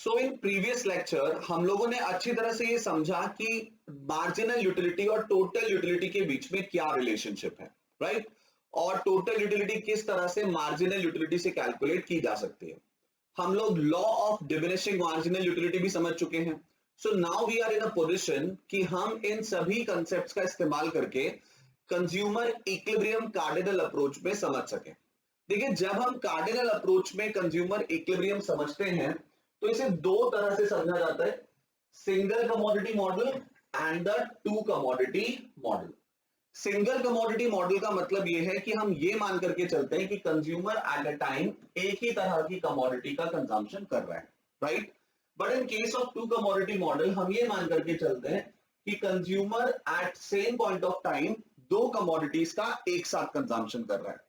So in previous lecture हम लोगों ने अच्छी तरह से ये समझा कि मार्जिनल यूटिलिटी और टोटल यूटिलिटी के बीच में क्या रिलेशनशिप है, राइट? और टोटल यूटिलिटी किस तरह से मार्जिनल यूटिलिटी से कैलकुलेट की जा सकती है। हम लोग law of diminishing marginal utility भी समझ चुके हैं। So now we are in a position कि हम इन सभी कंसेप्ट्स का इस्तेमाल करके कंज्यूमर इक्विलिब्रियम कार्डिनल अप्रोच में समझ सके। देखिए, जब हम कार्डिनल अप्रोच में कंज्यूमर इक्विलिब्रियम समझते हैं तो इसे दो तरह से समझा जाता है, single commodity model and the two commodity model. Single commodity model का मतलब यह है कि हम ये मान करके चलते हैं कि कंज्यूमर एट अ टाइम एक ही तरह की कमोडिटी का कंजम्पशन कर रहा है, right? But in case of two commodity model हम ये मान करके चलते हैं कि consumer at same point of time दो कमोडिटीज का एक साथ कंजम्पशन कर रहा है।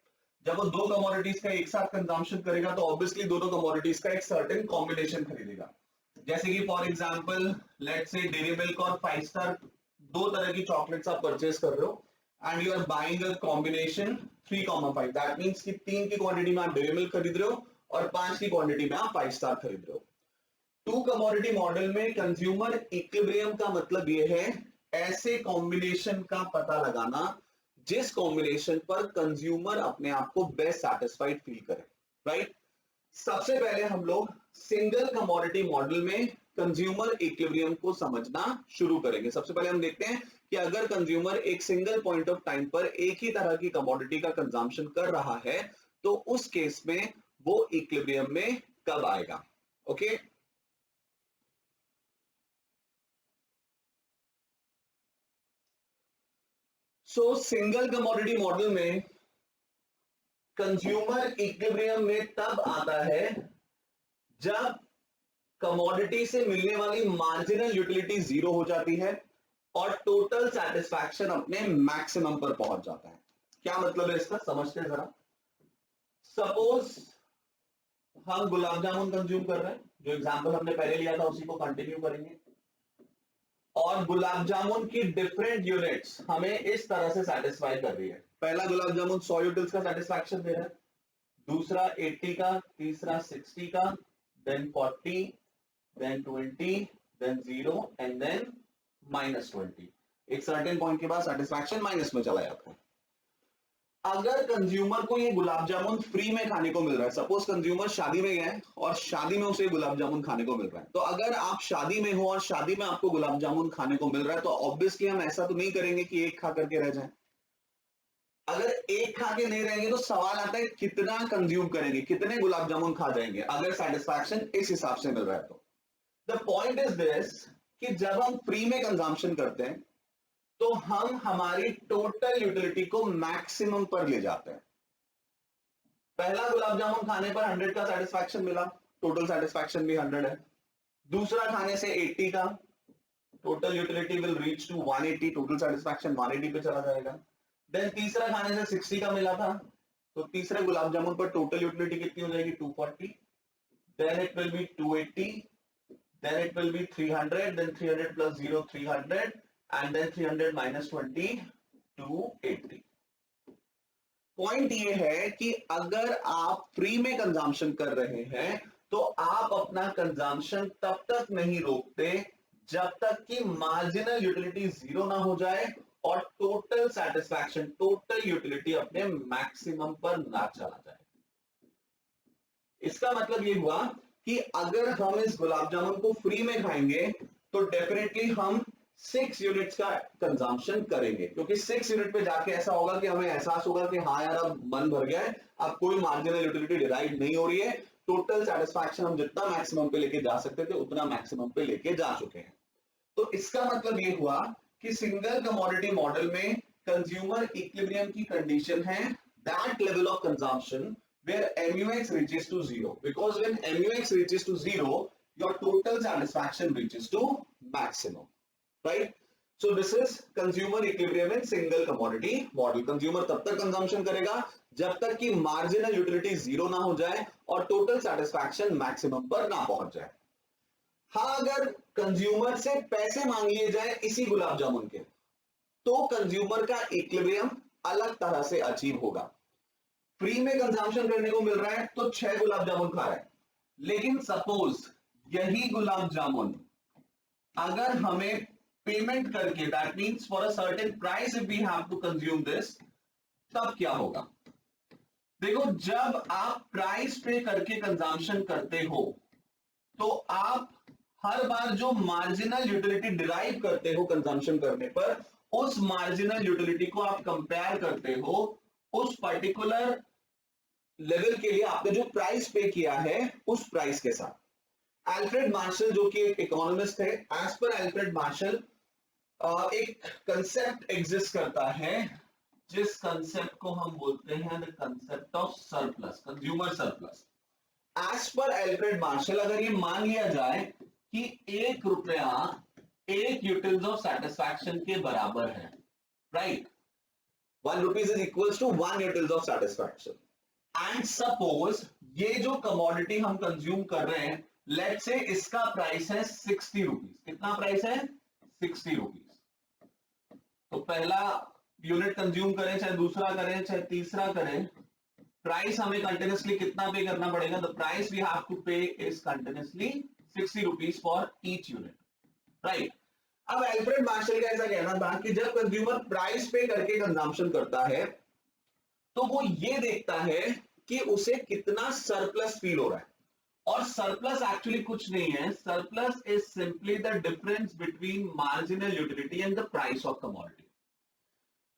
जब वो दो कमोडिटीज का एक साथ कंजम्पशन करेगा तो ऑब्वियसली दोनों कमोडिटीज का एक सर्टेन कॉम्बिनेशन खरीदेगा। जैसे कि for example let's say dairy milk और 5 स्टार, दो तरह की चॉकलेट्स आप परचेज कर रहे हो and you are buying a combination 3,5। That means कि 3 की क्वांटिटी में आप डेयरी मिल्क खरीद रहे हो और 5 की क्वांटिटी में आप 5 स्टार खरीद रहे हो। टू कमोडिटी मॉडल में कंज्यूमर इक्विलिब्रियम का मतलब यह है ऐसे कॉम्बिनेशन का पता लगाना जिस कॉम्बिनेशन पर कंज्यूमर अपने आप को बेस्ट सैटिस्फाइड फील करे, राइट? सबसे पहले हम लोग सिंगल कमोडिटी मॉडल में कंज्यूमर इक्विलिब्रियम को समझना शुरू करेंगे। सबसे पहले हम देखते हैं कि अगर कंज्यूमर एक सिंगल पॉइंट ऑफ टाइम पर एक ही तरह की कमोडिटी का कंजम्पशन कर रहा है तो उस केस में वो इक्विलिब्रियम में कब आएगा। ओके, सो सिंगल कमोडिटी मॉडल में कंज्यूमर इक्विलिब्रियम में तब आता है जब कमोडिटी से मिलने वाली मार्जिनल यूटिलिटी जीरो हो जाती है और टोटल सेटिस्फैक्शन अपने मैक्सिमम पर पहुंच जाता है। क्या मतलब है इसका, समझते हैं जरा। सपोज हम गुलाब जामुन कंज्यूम कर रहे हैं, जो एग्जांपल हमने पहले लिया था उसी को कंटिन्यू करेंगे, और गुलाब जामुन की डिफरेंट यूनिट्स हमें इस तरह से सेटिस्फाई कर रही है। पहला गुलाब जामुन 100 यूनिट्स का सेटिस्फैक्शन दे रहा है, दूसरा 80 का, तीसरा 60 का, then 40, then 20, then 0 and then -20। एक सर्टेन पॉइंट के बाद सेटिस्फैक्शन माइनस में चला जाता है। अगर कंज्यूमर को ये गुलाब जामुन फ्री में खाने को मिल रहा है, सपोज कंज्यूमर शादी में गया है और शादी में उसे गुलाब जामुन खाने को मिल रहा है, तो अगर आप शादी में हो और शादी में आपको गुलाब जामुन खाने को मिल रहा है तो ऑब्वियसली हम ऐसा तो नहीं करेंगे कि एक खा करके रह जाए। अगर एक खा के नहीं रहेंगे तो सवाल आता है कितना कंज्यूम करेंगे, कितने गुलाब जामुन खा जाएंगे अगर सेटिस्फैक्शन इस हिसाब से मिल रहा है तो। द पॉइंट इज दिस कि जब हम फ्री में कंजम्पशन करते हैं तो हम हमारी टोटल यूटिलिटी को मैक्सिमम पर ले जाते हैं। पहला गुलाब जामुन खाने पर 100 का सेटिस्फैक्शन मिला, टोटल सेटिस्फैक्शन भी 100 है। दूसरा खाने से 80 का, total utility will reach to 180, total satisfaction 180 पे चला जाएगा। देन तीसरा खाने से 60 का मिला था, तो तीसरे गुलाब जामुन पर टोटल यूटिलिटी कितनी हो जाएगी, 240। Then it will be 280, then it will be 300, then 300 plus 0 300 and then 300 minus 20 280। Point ये है कि अगर आप फ्री में कंजम्पशन कर रहे हैं तो आप अपना कंजम्पशन तब तक नहीं रोकते जब तक कि मार्जिनल यूटिलिटी जीरो ना हो जाए और टोटल सेटिस्फैक्शन, टोटल यूटिलिटी अपने मैक्सिमम पर ना चला जाए। इसका मतलब ये हुआ कि अगर हम इस गुलाब जामुन को फ्री में खाएंगे तो डेफिनेटली हम 6 यूनिट्स का कंजम्पशन करेंगे, क्योंकि 6 यूनिट पे जाके ऐसा होगा कि हमें एहसास होगा कि हाँ यार अब मन भर गया है, अब कोई मार्जिनल यूटिलिटी डिराइव नहीं हो रही है, टोटल सेटिस्फैक्शन हम जितना मैक्सिमम पे लेके जा सकते थे उतना मैक्सिमम पे लेके जा चुके हैं। तो इसका मतलब ये हुआ कि सिंगल कमोडिटी मॉडल में कंज्यूमर इक्विलिब्रियम की कंडीशन है that level of consumption where MUX reaches to 0, because when MUX reaches to 0 your total satisfaction reaches to maximum, right? So this is consumer equilibrium in single commodity model। consumer तब तक consumption करेगा जब तक कि marginal utility 0 ना हो जाए और total satisfaction maximum पर ना पहुंच जाए। हाँ, अगर कंज्यूमर से पैसे मांग लिए जाए इसी गुलाब जामुन के तो कंज्यूमर का इक्विलिब्रियम अलग तरह से अचीव होगा। फ्री में कंजम्पशन करने को मिल रहा है तो 6 गुलाब जामुन खा रहा है, लेकिन सपोज यही गुलाब जामुन अगर हमें पेमेंट करके, that means for a certain price if we have to consume this, तब क्या होगा? देखो, जब आप प्राइस पे करके कंजम्पशन करते हो तो आप हर बार जो मार्जिनल यूटिलिटी डिराइव करते हो कंजम्पशन करने पर, उस मार्जिनल यूटिलिटी को आप कंपेयर करते हो उस पर्टिकुलर लेवल के लिए आपने जो प्राइस पे किया है उस प्राइस के साथ। अल्फ्रेड मार्शल जो कि एक इकोनॉमिस्ट थे, एज पर अल्फ्रेड मार्शल एक कंसेप्ट एग्जिस्ट करता है जिस कंसेप्ट को हम बोलते हैं the concept of surplus, consumer surplus. As per Alfred Marshall अगर ये मान लिया जाए कि ₹1 एक यूटिल्स ऑफ सेटिस्फैक्शन के बराबर है, right, ₹1 is equals to 1 utils of satisfaction, and suppose ये जो कमोडिटी हम कंज्यूम कर रहे हैं, लेट से इसका प्राइस है ₹60। कितना प्राइस है? ₹60। तो पहला यूनिट कंज्यूम करें, चाहे दूसरा करें, चाहे तीसरा करें, प्राइस हमें कंटिन्यूसली कितना पे करना पड़ेगा? The price we have to pay is continuously ₹60 for each unit, right. अब अल्फ्रेड मार्शल का ऐसा कहना था कि जब कंज्यूमर प्राइस पे करके कंजम्पशन करता है तो वो ये देखता है कि उसे कितना सरप्लस फील हो रहा है, और सरप्लस एक्चुअली कुछ नहीं है, surplus is simply the difference between marginal utility and the price of commodity.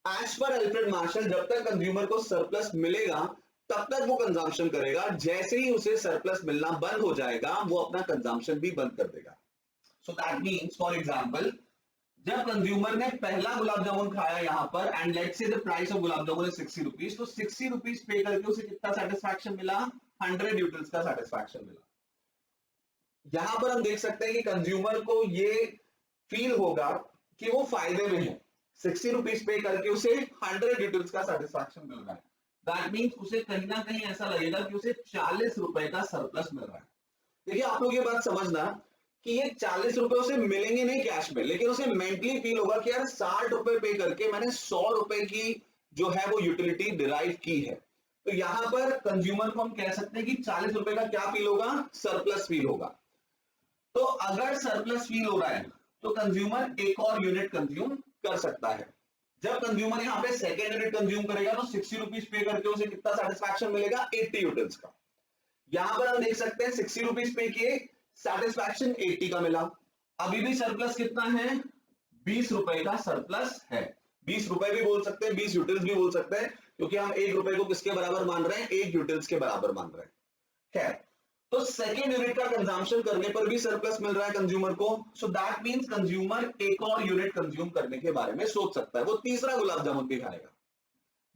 As per Alfred Marshall जब तक कंज्यूमर को सरप्लस मिलेगा तब तक वो कंजम्पशन करेगा, जैसे ही उसे सरप्लस मिलना बंद हो जाएगा वो अपना कंजम्पशन भी बंद कर देगा। So that means for example, जब कंज्यूमर ने पहला गुलाब जामुन खाया यहां पर, and let's say the price of gulab jamun is ₹60, तो ₹60 पे करके उसे कितना सेटिस्फैक्शन मिला? 100 यूटिल्स का सेटिस्फैक्शन मिला। यहां पर हम देख सकते हैं कि कंज्यूमर को ये फील होगा कि वो फायदे में है, ₹60 पे करके उसे 100 यूटिल्स का सेटिस्फैक्शन मिल रहा है। दैट मीन्स उसे कहीं ना कहीं ऐसा लगेगा कि उसे ₹40 का सरप्लस मिल रहा है। देखिए, आप लोग ये बात समझना कि ये ₹40 उसे मिलेंगे नहीं कैश में, लेकिन उसे मेंटली फील होगा कि यार ₹60 पे करके मैंने ₹100 की जो है वो यूटिलिटी डिराइव की है। तो यहां पर कंज्यूमर को हम कह सकते हैं कि ₹40 का क्या फील होगा? सरप्लस फील होगा। तो अगर सरप्लस फील हो रहा है तो कंज्यूमर एक और यूनिट कंज्यूम कर सकता है। जब कंज्यूमर यहां पे सेकेंड यूनिट कंज्यूम करेगा तो ₹60 पे करके उसे कितना सेटिस्फैक्शन मिलेगा? 80 यूटिल्स का। यहां पर हम देख सकते हैं ₹60 पे किए, सेटिस्फैक्शन 80 का मिला। अभी भी सरप्लस कितना है? ₹20 का सरप्लस है। ₹20 भी बोल सकते हैं, 20 यूटिल्स भी बोल सकते हैं, क्योंकि हम ₹1 को किसके बराबर मान रहे हैं? 1 यूटिल्स के बराबर मान रहे हैं। खैर, तो सेकेंड यूनिट का कंजम्पशन करने पर भी सरप्लस मिल रहा है कंज्यूमर को। सो दैट मींस कंज्यूमर एक और यूनिट कंज्यूम करने के बारे में सोच सकता है, वो तीसरा गुलाब जामुन भी खाएगा।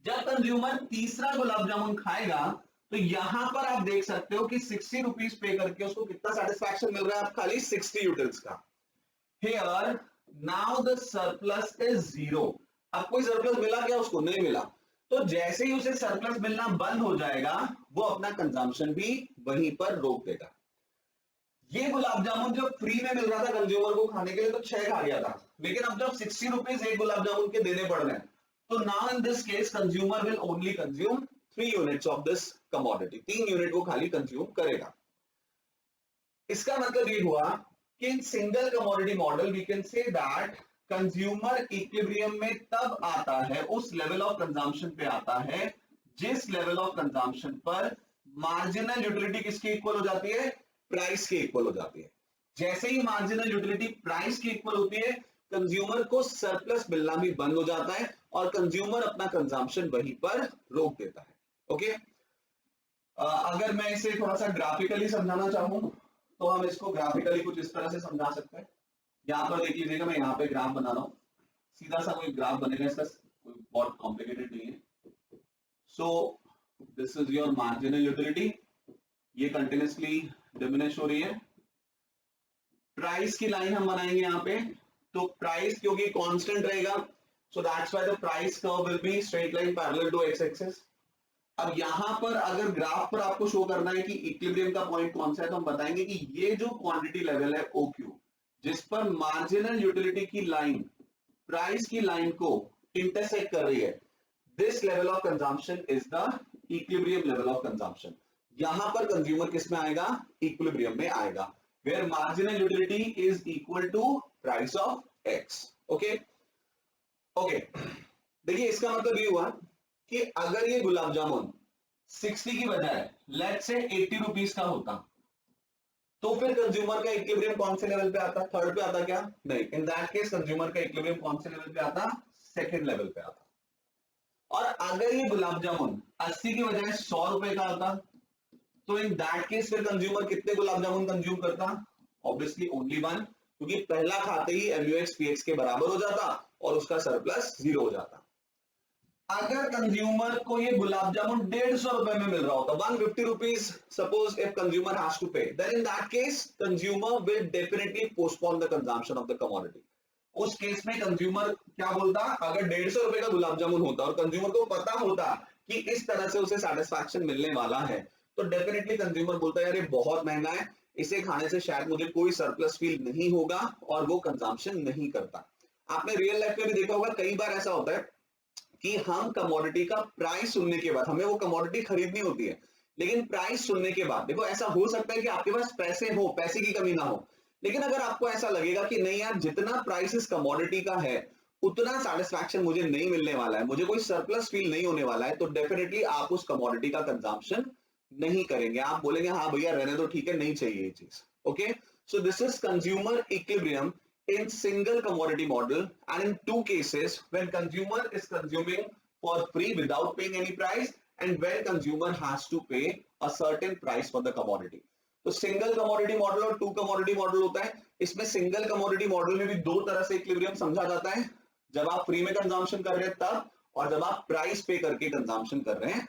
जब कंज्यूमर तीसरा गुलाब जामुन खाएगा तो यहां पर आप देख सकते हो कि ₹60 पे करके उसको कितना सेटिस्फैक्शन मिल रहा है? आप खाली 60 यूटिल्स का। Here now the surplus is 0। अब कोई सरप्लस मिला क्या उसको? नहीं मिला। तो जैसे ही उसे सरप्लस मिलना बंद हो जाएगा वो अपना कंजम्पशन भी वहीं पर रोक देगा। ये गुलाब जामुन जब फ्री में मिल रहा था कंज्यूमर को खाने के लिए तो 6 खा गया था, लेकिन अब जब ₹60 एक गुलाब जामुन के देने पड़ रहे हैं तो now in this case consumer will only consume 3 units of this commodity. 3 unit वो खाली कंज्यूम करेगा। इसका मतलब ये हुआ कि in single commodity model we can say that consumer equilibrium में तब आता है, उस लेवल ऑफ कंजम्पशन पे आता है जिस लेवल ऑफ कंजम्पशन पर मार्जिनल यूटिलिटी किसके इक्वल हो जाती है? प्राइस के इक्वल हो जाती है। जैसे ही मार्जिनल यूटिलिटी प्राइस के इक्वल होती है कंज्यूमर को सरप्लस मिलना भी बंद हो जाता है और कंज्यूमर अपना कंजम्पशन वहीं पर रोक देता है। ओके, अगर मैं इसे थोड़ा सा ग्राफिकली समझाना चाहूं तो हम इसको ग्राफिकली कुछ इस तरह से समझा सकते हैं। यहां पर देख लीजिएगा, मैं यहां पे ग्राफ बना रहा हूं, सीधा सा कोई ग्राफ बनेगा, इसका कोई बहुत कॉम्प्लिकेटेड नहीं है। So this is your marginal utility, ये कंटिन्यूसली डिमिनिश हो रही है। प्राइस की लाइन हम बनाएंगे यहां पे, तो प्राइस क्योंकि कांस्टेंट रहेगा, so that's why the price curve will be straight line parallel to X axis. अब यहां पर अगर ग्राफ पर आपको शो करना है कि इक्विलिब्रियम का पॉइंट कौन सा है, तो हम बताएंगे कि ये जो क्वांटिटी लेवल है OQ, जिस पर मार्जिनल यूटिलिटी की लाइन प्राइस की लाइन को इंटरसेक्ट कर रही है, this level of consumption is the equilibrium level of consumption. यहां पर कंज्यूमर किस में आएगा? इक्विलिब्रियम में आएगा। where marginal utility is equal to price of x. Okay, okay. देखिए इसका मतलब ये हुआ कि अगर ये गुलाब जामुन 60 की बजाय लेट्स से 80 रुपीज का होता, तो फिर कंज्यूमर का इक्विलिब्रियम कौन से लेवल पे आता? थर्ड पे आता क्या? नहीं, इन दैट केस कंज्यूमर का इक्विलिब्रियम कौन से लेवल पे आता? सेकंड लेवल पे आता। और अगर ये गुलाब जामुन 80 की बजाय 100 रुपए का आता, तो इन दैट केस फिर कंज्यूमर कितने गुलाब जामुन कंज्यूम करता? ऑब्वियसली ओनली वन, क्योंकि पहला खाते ही MUX PX के बराबर हो जाता और उसका सरप्लस 0 हो जाता। अगर कंज्यूमर को ये गुलाब जामुन 150 रुपए में मिल रहा होता, 150 rupees suppose if consumer has to pay, then in that case consumer will definitely postpone the consumption of the commodity. उस केस में कंज्यूमर क्या बोलता? अगर 150 रुपए का गुलाब जामुन होता और कंज्यूमर को पता होता कि इस तरह से उसे सेटिस्फैक्शन मिलने वाला है, तो डेफिनेटली कंज्यूमर बोलता है यार ये बहुत महंगा है, इसे खाने से शायद मुझे कोई सरप्लस फील नहीं होगा, और वो कंजम्पशन नहीं करता। आपने रियल लाइफ में भी देखा होगा, कई बार ऐसा होता है कि हम कमोडिटी का प्राइस सुनने के बाद, हमें वो कमोडिटी खरीदनी होती है, लेकिन प्राइस सुनने के बाद, देखो ऐसा हो सकता है कि आपके पास पैसे हो, पैसे की कमी ना हो, लेकिन अगर आपको ऐसा लगेगा कि नहीं यार जितना प्राइस इस कमोडिटी का है उतना सेटिस्फैक्शन मुझे नहीं मिलने वाला है, मुझे कोई सरप्लस फील नहीं होने वाला है, तो डेफिनेटली आप उस कमोडिटी का कंजम्पशन नहीं करेंगे। आप बोलेंगे हाँ भैया रहने दो, ठीक है, नहीं चाहिए ये चीज। Okay, so this is consumer equilibrium in single commodity model, and in two cases when consumer is consuming for free without paying any price, and when consumer has to pay a certain price for the commodity. तो single commodity model और to commodity model होता है। इसमें single commodity model में भी दो तरह से इक्विलिब्रियम समझा जाता है, जब आप फ्री में कंजम्पशन कर रहे हैं तब, और जब आप प्राइस पे करके कंजम्पशन कर रहे हैं